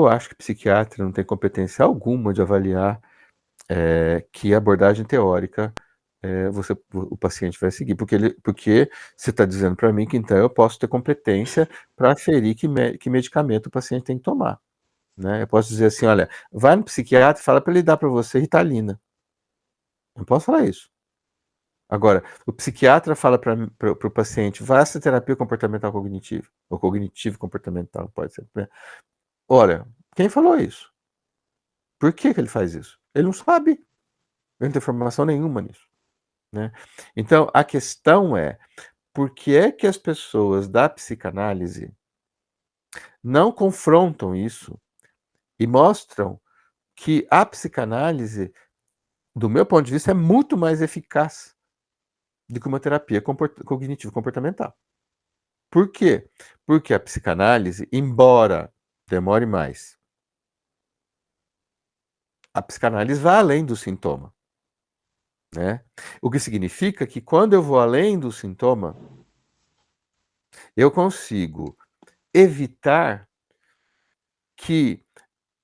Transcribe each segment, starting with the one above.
eu acho que psiquiatra não tem competência alguma de avaliar que abordagem teórica o paciente vai seguir, porque você está dizendo para mim que então eu posso ter competência para aferir que medicamento o paciente tem que tomar, né? Eu posso dizer assim, olha, vai no psiquiatra e fala para ele dar para você Ritalina. Eu posso falar isso. Agora, o psiquiatra fala para o paciente, faça terapia comportamental cognitiva, ou cognitivo comportamental, pode ser, né? Olha, quem falou isso? Por que ele faz isso? Ele não sabe, ele não tem informação nenhuma nisso, né? Então, a questão é, por que é que as pessoas da psicanálise não confrontam isso e mostram que a psicanálise, do meu ponto de vista, é muito mais eficaz do que uma terapia cognitivo-comportamental. Por quê? Porque a psicanálise, embora demore mais, a psicanálise vai além do sintoma, né? O que significa que quando eu vou além do sintoma, eu consigo evitar que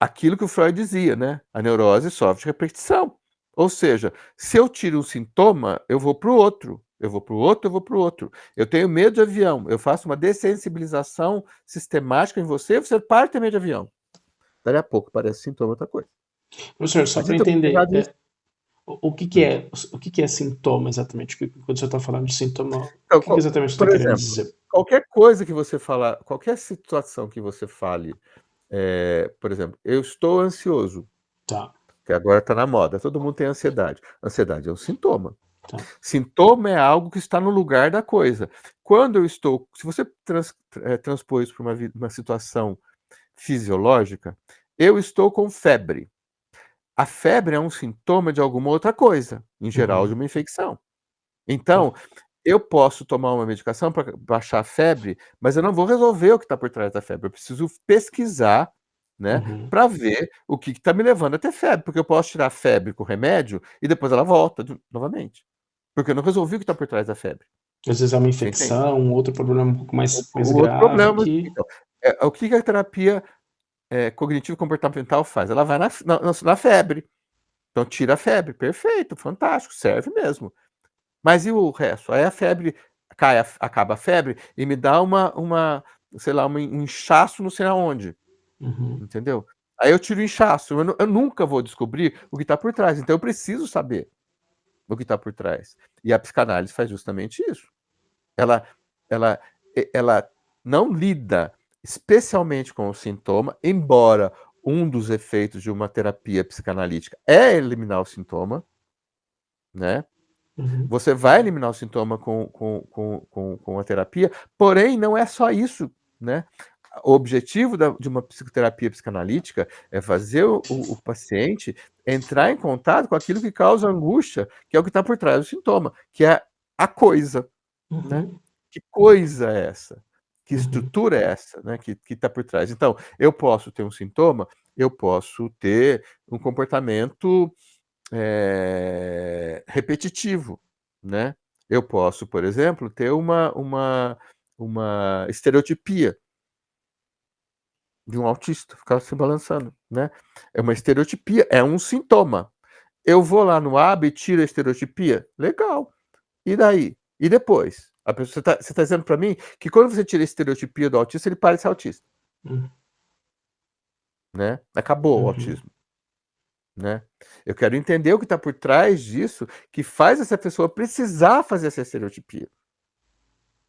aquilo que o Freud dizia, né? A neurose sofre de repetição. Ou seja, se eu tiro um sintoma, eu vou para o outro. Eu vou para o outro, eu vou para o outro. Eu tenho medo de avião. Eu faço uma dessensibilização sistemática em você, você para de ter medo de avião. Daí a pouco parece sintoma outra coisa. Professor, só Mas você para está entender, errado nisso. o que que é sintoma exatamente? Quando você está falando de sintoma, o Então, que que exatamente você está por querendo exemplo, dizer? qualquer coisa que você falar, qualquer situação que você fale, por exemplo, eu estou ansioso, Tá, que agora está na moda, todo mundo tem ansiedade. Ansiedade é um sintoma. tá. Sintoma é algo que está no lugar da coisa. Quando eu estou, se você transpor isso para uma situação fisiológica, eu estou com febre. A febre é um sintoma de alguma outra coisa, em geral de Uhum, uma infecção. tá. Então, eu posso tomar uma medicação para baixar a febre, mas eu não vou resolver o que está por trás da febre. Eu preciso pesquisar, né, Uhum. para ver o que está me levando a ter febre, porque eu posso tirar a febre com remédio e depois ela volta novamente. Porque eu não resolvi o que está por trás da febre. Às vezes é uma Você entende? infecção, um outro problema um pouco mais O outro grave problema, que. então, o que que a terapia cognitivo-comportamental faz? Ela vai na febre. Então tira a febre, perfeito, fantástico, serve mesmo. Mas e o resto? Aí a febre acaba a febre e me dá sei lá, um inchaço não sei aonde, Uhum, entendeu? Aí eu tiro o inchaço, eu nunca vou descobrir o que está por trás, então eu preciso saber o que está por trás. E a psicanálise faz justamente isso. Ela, ela, ela não lida especialmente com o sintoma, embora um dos efeitos de uma terapia psicanalítica é eliminar o sintoma, né? uhum, Você vai eliminar o sintoma com a terapia, porém não é só isso, né? O objetivo de uma psicoterapia psicanalítica é fazer o paciente entrar em contato com aquilo que causa angústia, que é o que está por trás do sintoma, que é a coisa, né? uhum, Que coisa é essa? Que uhum, estrutura é essa, né? Que está por trás. Então, eu posso ter um sintoma, eu posso ter um comportamento repetitivo, né? Eu posso, por exemplo, ter uma estereotipia de um autista, ficar se balançando, né? É uma estereotipia, é um sintoma. Eu vou lá no AB e tiro a estereotipia? Legal. E daí? E depois? Você tá dizendo para mim que quando você tira a estereotipia do autista, ele para de ser autista, uhum, né? Acabou o uhum. autismo, né? Eu quero entender o que está por trás disso, que faz essa pessoa precisar fazer essa estereotipia.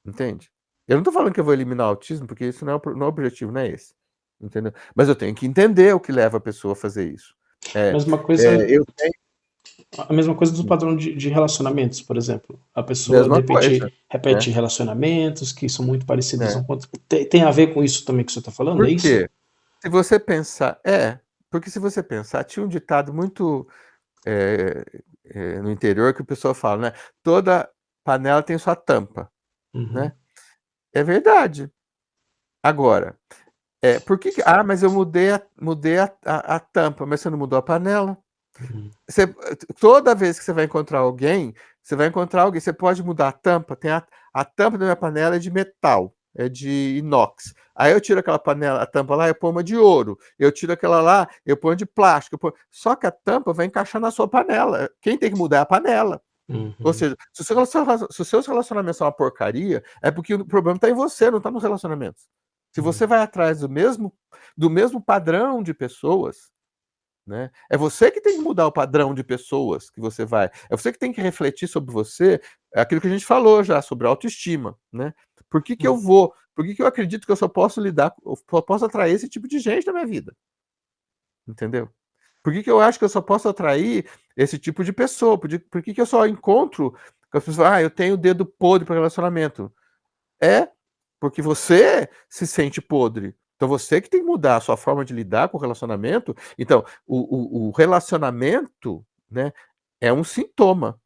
Entende? Eu não tô falando que eu vou eliminar o autismo, porque isso não é o objetivo, não é esse. Entendeu? Mas eu tenho que entender o que leva a pessoa a fazer isso. A É, mesma coisa, eu tenho a mesma coisa do padrão de relacionamentos, por exemplo. A pessoa, de mesma coisa, repente, repete né? relacionamentos que são muito parecidos Né? um com o outro. Tem a ver com isso também que você está falando? É Por isso? quê? Se você pensar, porque se você pensar, tinha um ditado muito é, no interior que o pessoal fala, né? Toda panela tem sua tampa, Uhum, né? É verdade. Agora, mas eu mudei a tampa, mas você não mudou a panela? uhum, Você, toda vez que você vai encontrar alguém, você pode mudar a tampa. A tampa da minha panela é de metal. é de inox. Aí eu tiro aquela panela, a tampa lá, eu ponho uma de ouro. Eu tiro aquela lá, eu ponho de plástico. Só que a tampa vai encaixar na sua panela. Quem tem que mudar é a panela. Ou Uhum. seja, se os seus relacionamentos são uma porcaria, é porque o problema está em você, não está nos relacionamentos. Se você vai atrás do mesmo padrão de pessoas, né? É você que tem que mudar o padrão de pessoas que você vai. É você que tem que refletir sobre você, é aquilo que a gente falou já sobre autoestima, né? Por que que eu Uhum. vou? Por que que eu acredito que eu só posso lidar, eu só posso atrair esse tipo de gente na minha vida? Entendeu? Por que que eu acho que eu só posso atrair esse tipo de pessoa? Por que que eu só encontro com as pessoas, eu tenho o dedo podre para relacionamento? É porque você se sente podre. Então você que tem que mudar a sua forma de lidar com o relacionamento. Então, o relacionamento, né, é um sintoma.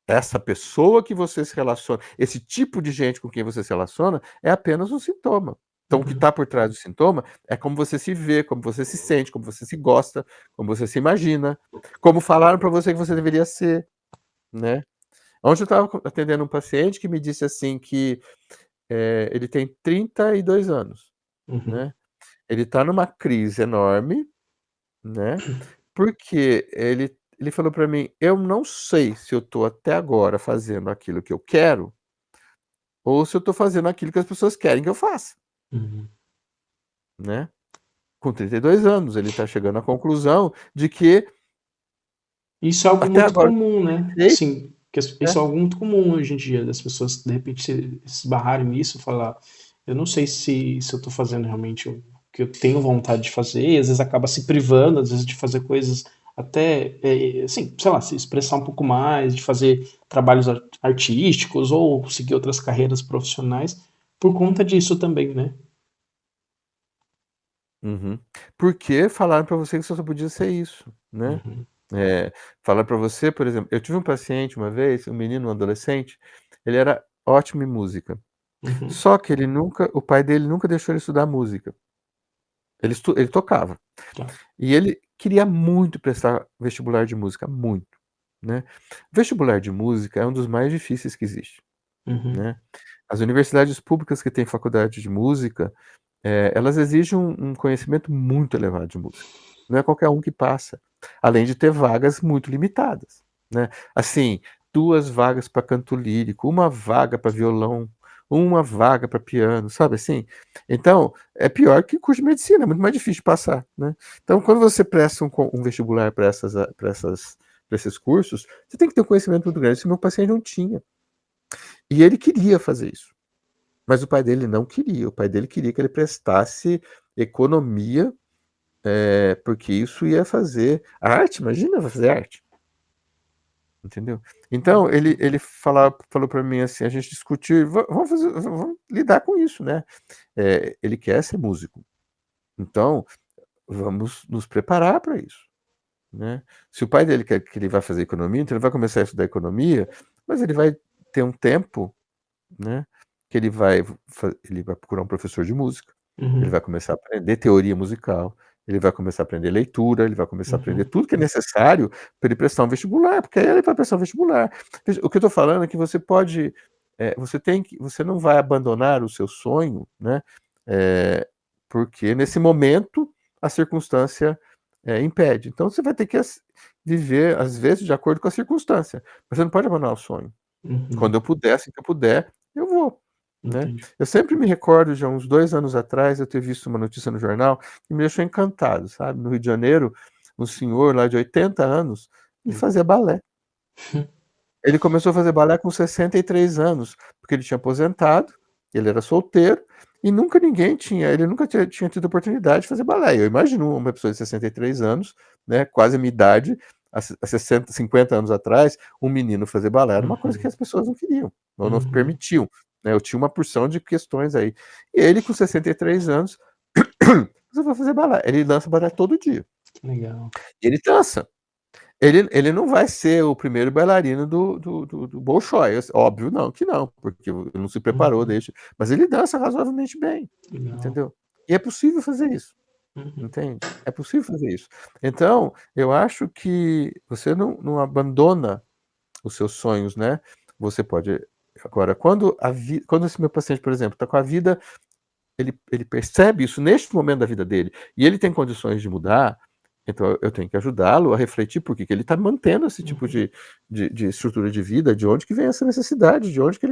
Essa pessoa que você se relaciona, esse tipo de gente com quem você se relaciona, é apenas um sintoma. Então, o que Uhum. está por trás do sintoma é como você se vê, como você se sente, como você se gosta, como você se imagina, como falaram para você que você deveria ser, né? Ontem eu estava atendendo um paciente que me disse assim que ele tem 32 anos, Uhum. né? Ele está numa crise enorme, né? Porque ele falou para mim: eu não sei se eu estou até agora fazendo aquilo que eu quero ou se eu estou fazendo aquilo que as pessoas querem que eu faça, Uhum. né? Com 32 anos, ele está chegando à conclusão de que Isso é algo até muito agora comum, tem né? feito, Assim, né? isso é algo muito comum hoje em dia, das pessoas de repente se esbarrarem nisso, falar, eu não sei se eu estou fazendo realmente o que eu tenho vontade de fazer, e às vezes acaba se privando, às vezes de fazer coisas até, assim, sei lá, se expressar um pouco mais, de fazer trabalhos artísticos ou seguir outras carreiras profissionais por conta disso também, né? Uhum. Porque falaram para você que você só podia ser isso, né? Uhum. É, falaram para você, por exemplo, eu tive um paciente uma vez, um menino, um adolescente, ele era ótimo em música. Uhum. Só que o pai dele nunca deixou ele estudar música. Ele tocava. Tá. E ele queria muito prestar vestibular de música, muito, né? Vestibular de música é um dos mais difíceis que existe, Uhum. né? As universidades públicas que têm faculdade de música, elas exigem um conhecimento muito elevado de música. Não é qualquer um que passa, além de ter vagas muito limitadas, né? Assim, 2 vagas para canto lírico, 1 vaga para violão, 1 vaga para piano, sabe assim? Então, é pior que curso de medicina, é muito mais difícil de passar, né? Então, quando você presta um vestibular para esses cursos, você tem que ter um conhecimento muito grande. Esse meu paciente não tinha. E ele queria fazer isso. Mas o pai dele não queria. O pai dele queria que ele prestasse economia, porque isso ia fazer arte. Imagina, vai fazer arte, entendeu? Então ele falou para mim assim, a gente discutiu, vamos lidar com isso, né? Ele quer ser músico, então vamos nos preparar para isso, né? Se o pai dele quer que ele vai fazer economia, então ele vai começar a estudar economia, mas ele vai ter um tempo, né? Que ele vai procurar um professor de música, ele Uhum. vai começar a aprender teoria musical, ele vai começar a aprender leitura, ele vai começar a aprender Uhum. tudo que é necessário para ele prestar um vestibular, porque aí ele vai prestar um vestibular. O que eu estou falando é que você pode, você não vai abandonar o seu sonho, né? É, porque nesse momento a circunstância impede. Então você vai ter que viver, às vezes, de acordo com a circunstância. Mas você não pode abandonar o sonho. Quando Uhum. eu puder, assim que eu puder, eu vou, né. Entendi. Eu sempre me recordo de há uns 2 anos atrás, eu ter visto uma notícia no jornal que me deixou encantado, sabe. No Rio de Janeiro, um senhor lá de 80 anos, ele Hum. fazia balé. Ele começou a fazer balé com 63 anos, porque ele tinha aposentado, ele era solteiro e nunca ninguém tinha ele nunca tinha tido oportunidade de fazer balé. Eu imagino uma pessoa de 63 anos, né, quase a minha idade, há 60, 50 anos atrás, um menino fazer balé era uma coisa que Uhum. as pessoas não queriam, ou não Uhum. permitiam, né, eu tinha uma porção de questões aí. E ele com 63 anos, resolveu fazer balé. Ele dança balé todo dia. Que legal. E ele dança. Ele não vai ser o primeiro bailarino do Bolshoi, óbvio não que não, porque ele não se preparou Uhum. desde, mas ele dança razoavelmente bem, Legal. entendeu? E é possível fazer isso, Uhum. entende? É possível fazer isso. Então, eu acho que você não abandona os seus sonhos, né? Você pode Agora, quando esse meu paciente, por exemplo, está com a vida, ele percebe isso neste momento da vida dele, e ele tem condições de mudar, então eu tenho que ajudá-lo a refletir por que ele está mantendo esse tipo Uhum. de estrutura de vida, de onde que vem essa necessidade, de onde que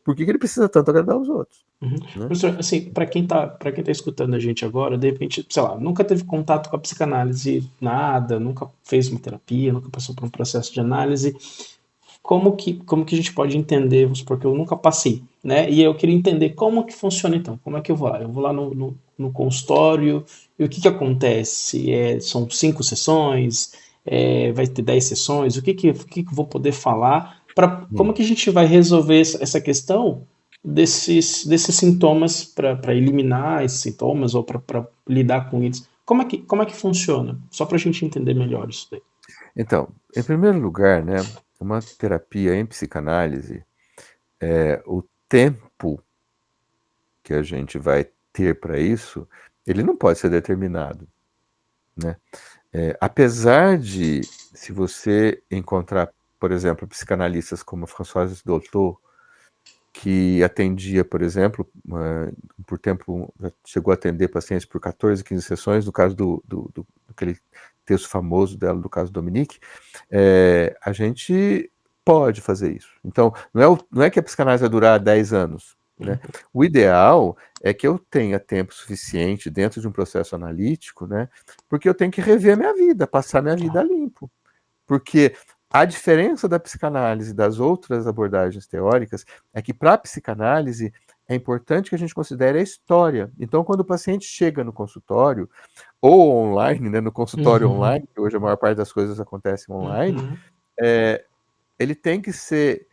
por que ele precisa tanto agradar os outros, Uhum. né? Professor, assim, para quem tá escutando a gente agora, de repente, sei lá, nunca teve contato com a psicanálise, nada, nunca fez uma terapia, nunca passou por um processo de análise, como que a gente pode entender, vamos supor que eu nunca passei, né? E eu queria entender como que funciona então, como é que eu vou lá? Eu vou lá no consultório e o que que acontece? São 5 sessões? Vai ter 10 sessões? O que que eu vou poder falar? Como Hum. que a gente vai resolver essa questão desses sintomas para eliminar esses sintomas ou para lidar com eles? Como é que funciona? Só para a gente entender melhor isso daí. Então, em primeiro lugar, né, uma terapia em psicanálise, o tempo que a gente vai ter para isso, ele não pode ser determinado, né? Apesar de, se você encontrar, por exemplo, psicanalistas como Françoise Dolto, que atendia, por exemplo, por tempo, chegou a atender pacientes por 14, 15 sessões, no caso daquele texto famoso dela, do caso Dominique, a gente pode fazer isso. Então, não é que a psicanálise vai durar 10 anos, né? O ideal é que eu tenha tempo suficiente dentro de um processo analítico, né? Porque eu tenho que rever a minha vida, passar minha vida Tá. limpo. Porque a diferença da psicanálise das outras abordagens teóricas é que para a psicanálise é importante que a gente considere a história. Então, quando o paciente chega no consultório, ou online, né, no consultório Uhum, online, que hoje a maior parte das coisas acontecem online, uhum, é, ele tem que ser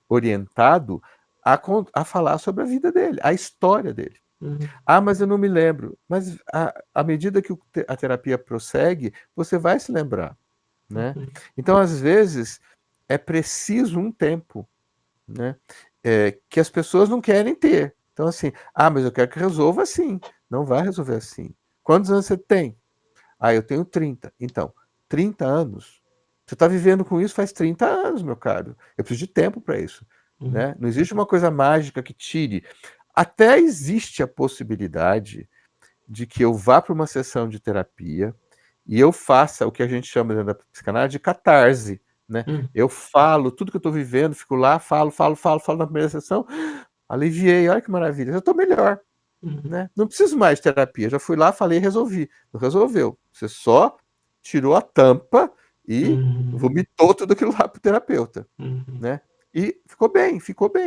orientado a falar sobre a vida dele, a história dele. uhum, Ah, mas eu não me lembro. Mas à medida que a terapia prossegue, você vai se lembrar, né? uhum, Então, às vezes, é preciso um tempo, né? Que as pessoas não querem ter. Então, assim, mas eu quero que resolva assim. Não vai resolver assim. Quantos anos você tem? Eu tenho 30. Então, 30 anos. Você está vivendo com isso faz 30 anos, meu caro. Eu preciso de tempo para isso, uhum, né? Não existe uma coisa mágica que tire. Até existe a possibilidade de que eu vá para uma sessão de terapia e eu faça o que a gente chama dentro da psicanálise de catarse, né? uhum, Eu falo tudo que eu estou vivendo, fico lá, falo na primeira sessão, aliviei, olha que maravilha, eu estou melhor, uhum, né? Não preciso mais de terapia, já fui lá, falei, resolvi. Não resolveu. Você só tirou a tampa e uhum, vomitou tudo aquilo lá para o terapeuta, uhum. né? E ficou bem,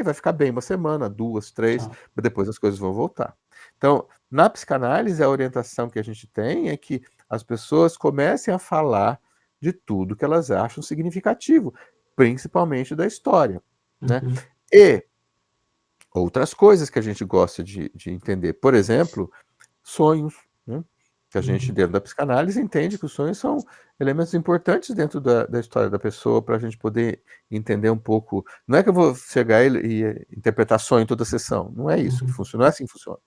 vai ficar bem uma semana, duas, três, Tá. mas depois as coisas vão voltar. Então, na psicanálise, a orientação que a gente tem é que as pessoas comecem a falar de tudo que elas acham significativo, principalmente da história, né? Uhum, E outras coisas que a gente gosta de entender, por exemplo, sonhos, né? Que a gente, uhum, dentro da psicanálise, entende que os sonhos são elementos importantes dentro da história da pessoa para a gente poder entender um pouco. Não é que eu vou chegar e interpretar sonho em toda sessão, não é isso que uhum, funciona, não é assim que funciona.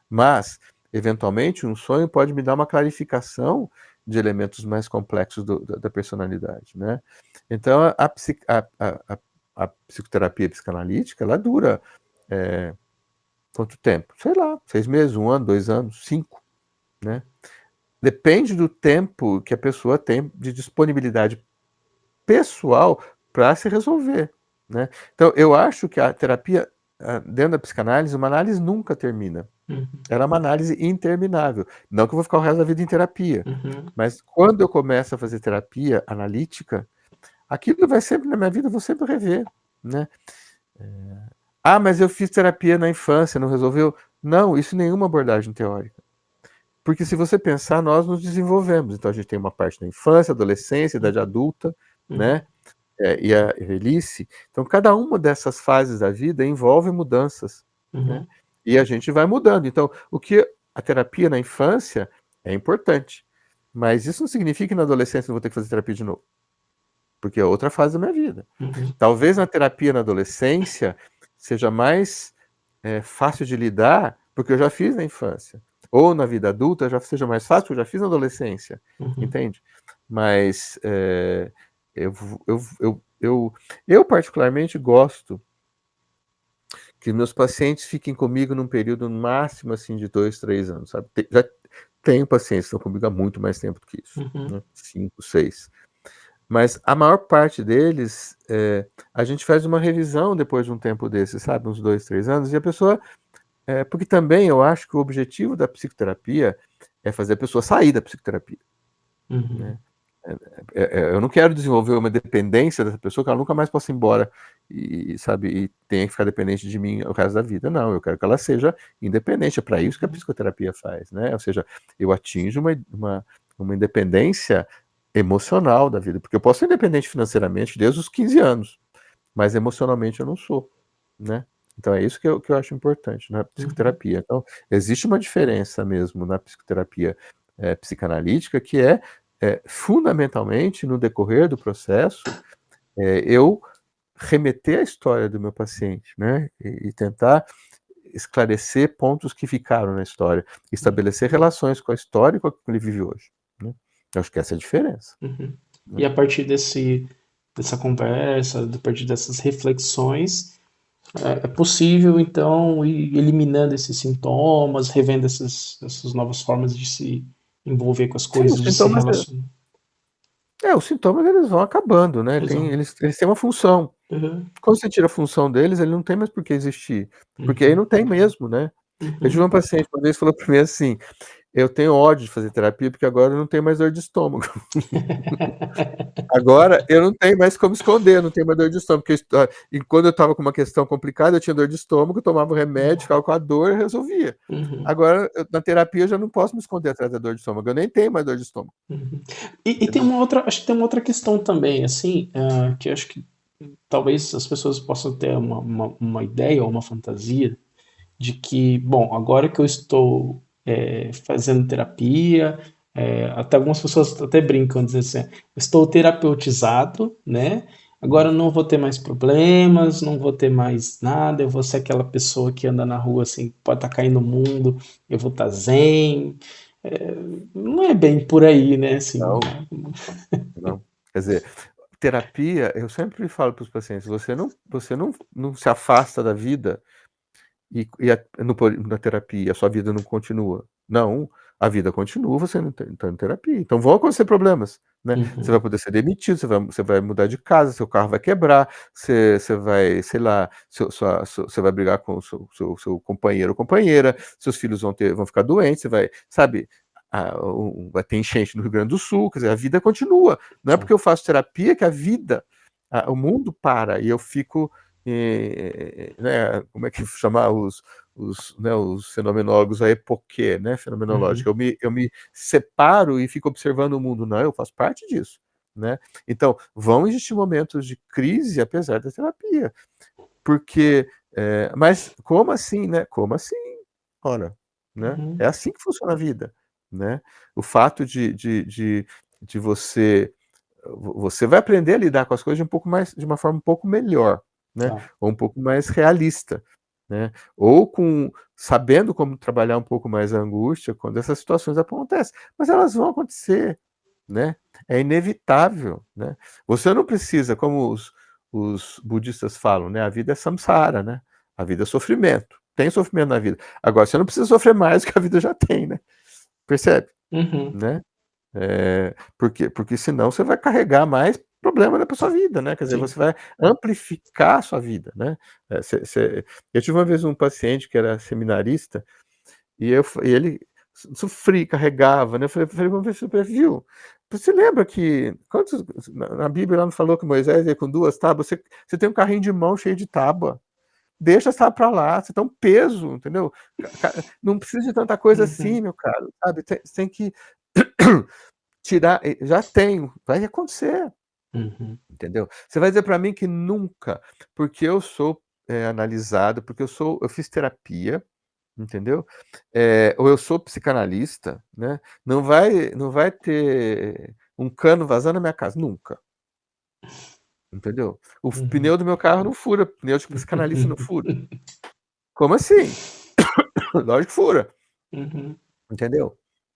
Mas, eventualmente, um sonho pode me dar uma clarificação de elementos mais complexos da personalidade, né? Então, a psicoterapia psicanalítica, ela dura quanto tempo? Sei lá, 6 meses, 1 ano, 2 anos, 5, né? Depende do tempo que a pessoa tem de disponibilidade pessoal para se resolver, né? Então, eu acho que a terapia, dentro da psicanálise, uma análise nunca termina. uhum, Ela é uma análise interminável. Não que eu vou ficar o resto da vida em terapia, uhum, mas quando eu começo a fazer terapia analítica, aquilo vai sempre na minha vida, eu vou sempre rever, né? Mas eu fiz terapia na infância, não resolveu? Não, isso nenhuma abordagem teórica. Porque se você pensar, nós nos desenvolvemos. Então a gente tem uma parte na infância, adolescência, idade adulta, uhum, né? E a velhice. Então cada uma dessas fases da vida envolve mudanças, né? uhum, E a gente vai mudando. Então o que a terapia na infância é importante, mas isso não significa que na adolescência eu vou ter que fazer terapia de novo, porque é outra fase da minha vida. uhum, Talvez na terapia na adolescência seja mais fácil de lidar, porque eu já fiz na infância. Ou na vida adulta já seja mais fácil, porque eu já fiz na adolescência. uhum, Entende? Mas eu eu particularmente gosto que meus pacientes fiquem comigo num período no máximo assim de 2, 3 anos, sabe? Já tenho pacientes que estão comigo há muito mais tempo do que isso, Uhum, né? 5, 6. Mas a maior parte deles, a gente faz uma revisão depois de um tempo desse, sabe? Uns 2, 3 anos, e a pessoa. Porque também eu acho que o objetivo da psicoterapia é fazer a pessoa sair da psicoterapia, uhum, né? Eu não quero desenvolver uma dependência dessa pessoa que ela nunca mais possa ir embora e, sabe, e tenha que ficar dependente de mim o resto da vida. Não, eu quero que ela seja independente. É para isso que a uhum, psicoterapia faz, né? Ou seja, eu atinjo uma independência emocional da vida, porque eu posso ser independente financeiramente desde os 15 anos, mas emocionalmente eu não sou, né? Então é isso que eu acho importante na uhum, psicoterapia. Então, existe uma diferença mesmo na psicoterapia psicanalítica, que é fundamentalmente no decorrer do processo, eu remeter a história do meu paciente, né? E tentar esclarecer pontos que ficaram na história, estabelecer uhum, relações com a história e com o que ele vive hoje, né? Eu acho que essa é a diferença, uhum. né? E a partir dessa conversa, a partir dessas reflexões, é possível então ir eliminando esses sintomas, revendo essas novas formas de se envolver com as Sim, os coisas, de se sintomas, relacionar. os sintomas eles vão acabando, né? Exato. Eles têm uma função. Uhum, Quando você tira a função deles, ele não tem mais por que existir, porque aí uhum, não tem mesmo, né? Eu tive uhum. uma paciente uma vez que falou para mim assim: eu tenho ódio de fazer terapia porque agora eu não tenho mais dor de estômago. Agora eu não tenho mais como esconder, eu não tenho mais dor de estômago, porque e quando eu estava com uma questão complicada, eu tinha dor de estômago, eu tomava o remédio, ficava com a dor e resolvia. Uhum, Agora, na terapia, eu já não posso me esconder atrás da dor de estômago, eu nem tenho mais dor de estômago, uhum. E tem entendeu? uma outra, acho que tem uma outra questão também, assim, que acho que talvez as pessoas possam ter uma ideia ou uma fantasia de que, bom, agora que eu estou fazendo terapia, até algumas pessoas até brincam, dizem assim, estou terapeutizado, né? Agora eu não vou ter mais problemas, não vou ter mais nada, eu vou ser aquela pessoa que anda na rua assim, pode estar caindo no mundo, eu vou estar zen. É, não é bem por aí, né? Assim, Não, não. Quer dizer, terapia, eu sempre falo para os pacientes, você não se afasta da vida na terapia, a sua vida não continua. Não, a vida continua, você não está em terapia. Então vão acontecer problemas, né? Você vai uhum, poder ser demitido, você vai mudar de casa, seu carro vai quebrar, você vai, sei lá, você vai brigar com o seu companheiro ou companheira, seus filhos vão ficar doentes, você vai, sabe, vai ter enchente no Rio Grande do Sul, quer dizer, a vida continua. Não é tá. porque eu faço terapia que a vida, o mundo para e eu fico né, como é que chamar os fenomenólogos, a epoquê, né, fenomenológica. Uhum, Eu me separo e fico observando o mundo. Não, eu faço parte disso, né? Então, vão existir momentos de crise, apesar da terapia. Porque, mas como assim, né? Como assim? Ora, né? É uhum, assim que funciona a vida, né? O fato de você vai aprender a lidar com as coisas de uma forma um pouco melhor, né? tá. Ou um pouco mais realista, né? Ou sabendo como trabalhar um pouco mais a angústia quando essas situações acontecem. Mas elas vão acontecer, né? É inevitável, né? Você não precisa, como os budistas falam, né? A vida é samsara, né? A vida é sofrimento. Tem sofrimento na vida. Agora, você não precisa sofrer mais do que a vida já tem, né? Percebe? Uhum, Né? Porque senão você vai carregar mais problema na sua vida, né? Quer dizer, sim. você vai amplificar a sua vida, né? Eu tive uma vez um paciente que era seminarista e ele sofria, carregava, né? Eu falei, vamos ver se você viu. Você lembra que na Bíblia lá não falou que Moisés ia com 2 tábuas? Você tem um carrinho de mão cheio de tábua. Deixa essa para lá, você tem um peso, entendeu? Não precisa de tanta coisa assim, Uhum, meu caro, sabe? Você tem que tirar, já tenho, vai acontecer, uhum, entendeu? Você vai dizer para mim que nunca, porque eu sou analisado, porque eu fiz terapia, entendeu? Ou eu sou psicanalista, né? Não vai ter um cano vazando na minha casa, nunca, entendeu? O uhum. pneu do meu carro não fura, pneu de psicanalista não fura. Como assim? Lógico que fura, Uhum, entendeu?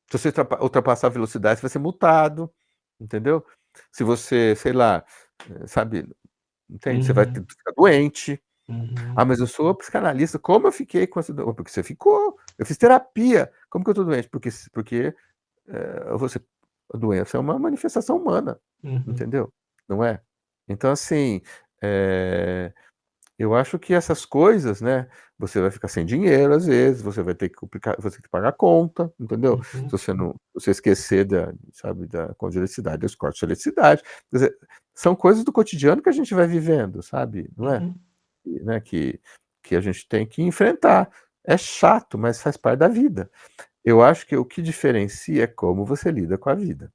Se você ultrapassar a velocidade, você vai ser multado, entendeu? Se você, sei lá, sabe? entende? Você vai Uhum. ficar doente. Uhum. Ah, mas eu sou psicanalista. Como eu fiquei com essa doença? Porque você ficou. Eu fiz terapia. Como que eu tô doente? Porque a doença é uma manifestação humana, Uhum. entendeu? Não é? Então, assim, é, eu acho que essas coisas, né? Você vai ficar sem dinheiro às vezes, você vai ter que você tem que pagar a conta, entendeu? Se Uhum. você não, se você esquecer sabe, da conta de eletricidade, dos cortes de eletricidade, quer dizer, são coisas do cotidiano que a gente vai vivendo, sabe? Não é? Uhum. Né? Que a gente tem que enfrentar. É chato, mas faz parte da vida. Eu acho que o que diferencia é como você lida com a vida.